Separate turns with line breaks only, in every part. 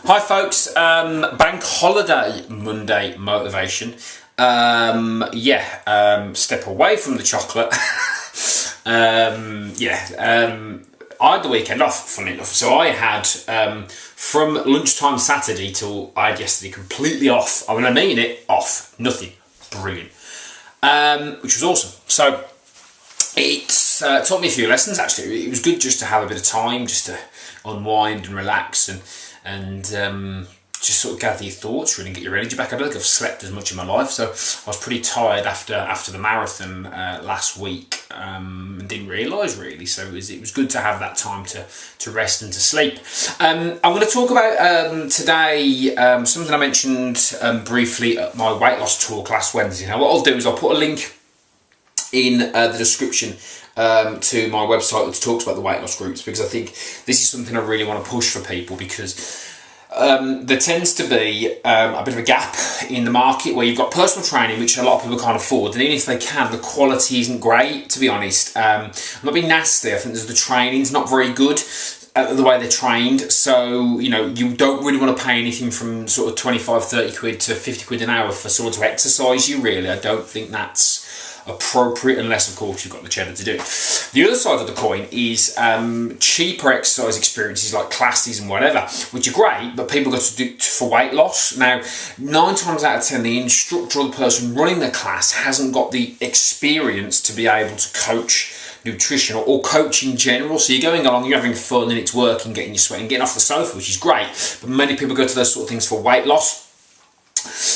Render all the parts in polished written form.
Hi folks, bank holiday Monday motivation. Step away from the chocolate. I had the weekend off, funny enough. So I had, from lunchtime Saturday till I had yesterday, completely off. I mean it, off. Nothing. Brilliant. Which was awesome. So it's taught me a few lessons, actually. It was good just to have a bit of time, just to unwind and relax and just sort of gather your thoughts, really, and get your energy back. I don't think I've slept as much in my life, so I was pretty tired after the marathon last week, and didn't realise really. So it was good to have that time to rest and to sleep. I'm going to talk about today something I mentioned briefly at my weight loss talk last Wednesday. Now what I'll do is I'll put a link in the description to my website that talks about the weight loss groups, because I think this is something I really want to push for people, because there tends to be a bit of a gap in the market where you've got personal training, which a lot of people can't afford, and even if they can, the quality isn't great, to be honest. I'm not being nasty, I think the training's not very good, the way they're trained, so you know, you don't really want to pay anything from sort of 25-30 quid to 50 quid an hour for someone to exercise you, really. I don't think that's appropriate, unless of course you've got the cheddar to do it. The other side of the coin is cheaper exercise experiences like classes and whatever, which are great, but people go to do for weight loss. Now 9 times out of 10 the instructor or the person running the class hasn't got the experience to be able to coach nutrition or coach in general. So you're going along, you're having fun and it's working, getting you sweating, getting off the sofa, which is great, but many people go to those sort of things for weight loss.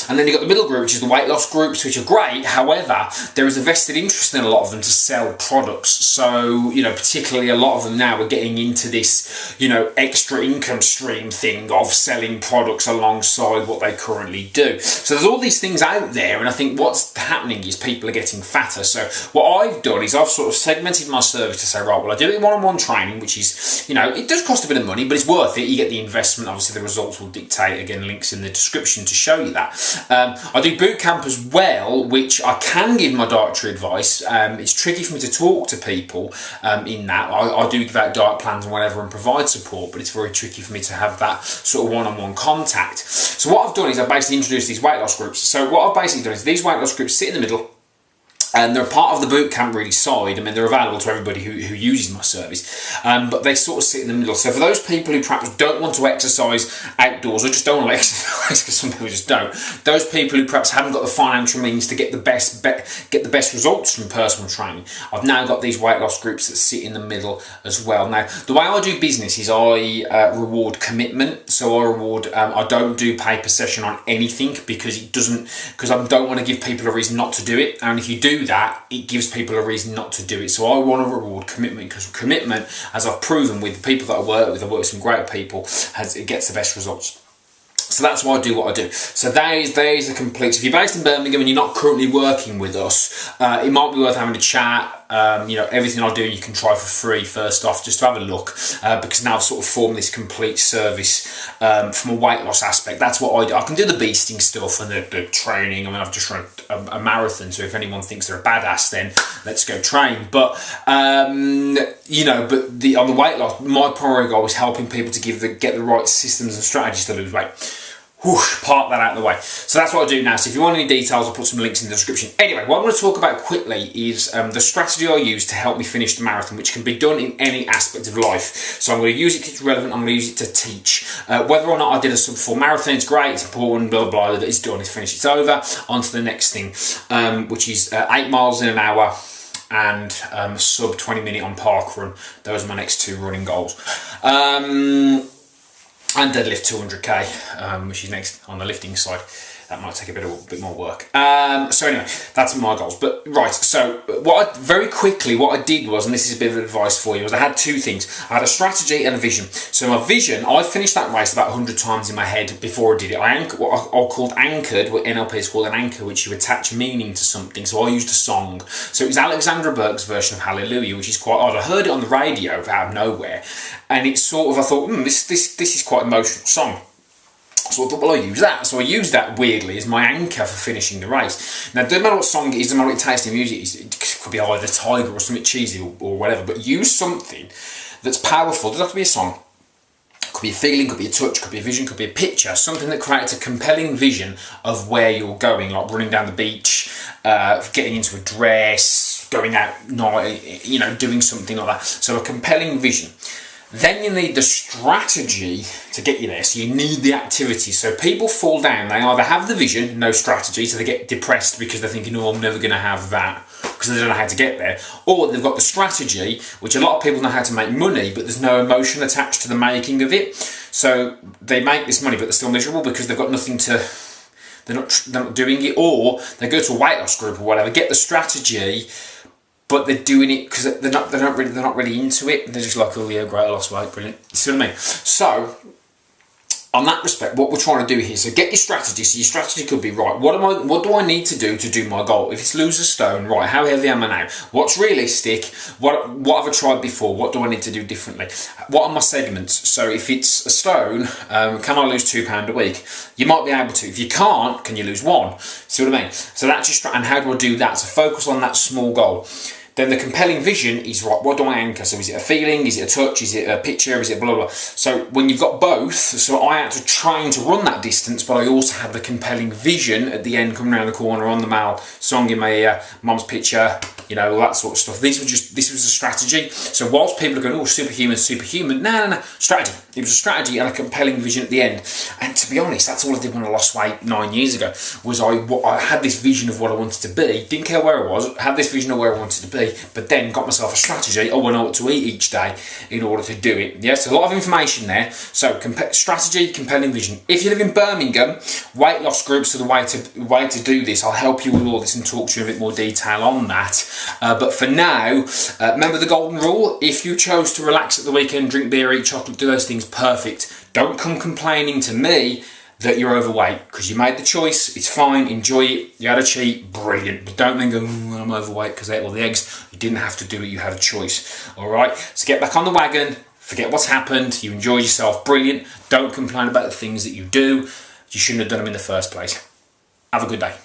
And then you've got the middle group, which is the weight loss groups, which are great. However, there is a vested interest in a lot of them to sell products. So, you know, particularly a lot of them now are getting into this, you know, extra income stream thing of selling products alongside what they currently do. So there's all these things out there, and I think what's happening is people are getting fatter. So what I've done is I've sort of segmented my service to say, right, well, I do it in one-on-one training, which is, you know, it does cost a bit of money, but it's worth it. You get the investment. Obviously, the results will dictate. Again, links in the description to show you that. I do boot camp as well, which I can give my dietary advice. It's tricky for me to talk to people in that. I do give out diet plans and whatever and provide support, but it's very tricky for me to have that sort of one-on-one contact. So what I've done is I've basically introduced these weight loss groups. So what I've basically done is these weight loss groups sit in the middle, and they're part of the boot camp really side. I mean, they're available to everybody who uses my service, but they sort of sit in the middle. So for those people who perhaps don't want to exercise outdoors, or just don't want to exercise, because some people just don't, those people who perhaps haven't got the financial means to get the best results from personal training, I've now got these weight loss groups that sit in the middle as well. Now, the way I do business is I reward commitment. So I reward, I don't do pay per session on anything, because I don't want to give people a reason not to do it. And if you do that, it gives people a reason not to do it. So I want to reward commitment, because commitment, as I've proven with the people that I work with some great people, it gets the best results. So that's why I do what I do. So there is a complete. So if you're based in Birmingham and you're not currently working with us, it might be worth having a chat. You know, everything I do you can try for free first off, just to have a look, because now I've sort of formed this complete service from a weight loss aspect. That's what I do. I can do the beasting stuff and the training. I mean, I've just run a marathon, so if anyone thinks they're a badass, then let's go train. But you know, but on the weight loss, my primary goal is helping people to get the right systems and strategies to lose weight. Whoosh, park that out of the way. So that's what I do now. So if you want any details, I'll put some links in the description. Anyway, what I'm going to talk about quickly is the strategy I use to help me finish the marathon, which can be done in any aspect of life. So I'm going to use it because it's relevant. I'm going to use it to teach. Whether or not I did a sub-4 marathon, it's great, it's important, blah, blah, blah, that it's done, it's finished, it's over. On to the next thing, which is 8 miles in an hour and sub 20 minute on park run. Those are my next 2 running goals. And deadlift 200k, which is next on the lifting side. That might take a bit more work. So anyway, that's my goals. But right, so very quickly what I did was, and this is a bit of advice for you, was I had 2 things. I had a strategy and a vision. So my vision, I finished that race about 100 times in my head before I did it. What I called anchored, what NLP is called an anchor, which you attach meaning to something. So I used a song. So it was Alexandra Burke's version of Hallelujah, which is quite odd. I heard it on the radio out of nowhere, and it's sort of, I thought, this is quite an emotional song. So I thought, well, I'll use that. So I used that weirdly as my anchor for finishing the race. Now, it doesn't matter what song it is, doesn't matter what taste in music is. It could be either Tiger or something cheesy or whatever, but use something that's powerful. It doesn't have to be a song. It Could be a feeling, could be a touch, could be a vision, could be a picture, something that creates a compelling vision of where you're going, like running down the beach, getting into a dress, going out, doing something like that. So a compelling vision. Then you need the strategy to get you there. So you need the activity. So people fall down. They either have the vision, no strategy, so they get depressed because they're thinking, oh, I'm never going to have that, because they don't know how to get there. Or they've got the strategy, which a lot of people know how to make money, but there's no emotion attached to the making of it. So they make this money, but they're still miserable because they've got nothing to... They're not doing it. Or they go to a weight loss group or whatever, get the strategy, but they're doing it because they're not really into it. They're just like, oh yeah, great, I lost weight, brilliant. You see what I mean? So, on that respect, what we're trying to do here, so get your strategy. So your strategy could be, right, what do I need to do my goal? If it's lose a stone, right, how heavy am I now? What's realistic? What have I tried before? What do I need to do differently? What are my segments? So if it's a stone, can I lose £2 a week? You might be able to. If you can't, can you lose 1? See what I mean? So that's your and how do I do that? So focus on that small goal. Then the compelling vision is, right, what do I anchor? So is it a feeling, is it a touch, is it a picture, is it blah, blah, blah. So when you've got both, so I had to train to run that distance, but I also had the compelling vision at the end, coming around the corner, on the mall, song in my ear, mum's picture, all that sort of stuff. This was a strategy. So whilst people are going, oh, superhuman, no, strategy. It was a strategy and a compelling vision at the end. And to be honest, that's all I did when I lost weight 9 years ago, was I had this vision of what I wanted to be, didn't care where I was, had this vision of where I wanted to be, but then got myself a strategy. Oh, I know what to eat each day in order to do it. Yes, a lot of information there. So strategy, compelling vision. If you live in Birmingham, weight loss groups are the way to do this. I'll help you with all this and talk to you in a bit more detail on that. But for now, remember the golden rule. If you chose to relax at the weekend, drink beer, eat chocolate, do those things, perfect. Don't come complaining to me that you're overweight, because you made the choice. It's fine, enjoy it. You had a cheat, brilliant. But don't then go, I'm overweight because I ate all the eggs. You didn't have to do it, you had a choice. All right, so get back on the wagon, forget what's happened, you enjoyed yourself, brilliant. Don't complain about the things that you do. You shouldn't have done them in the first place. Have a good day.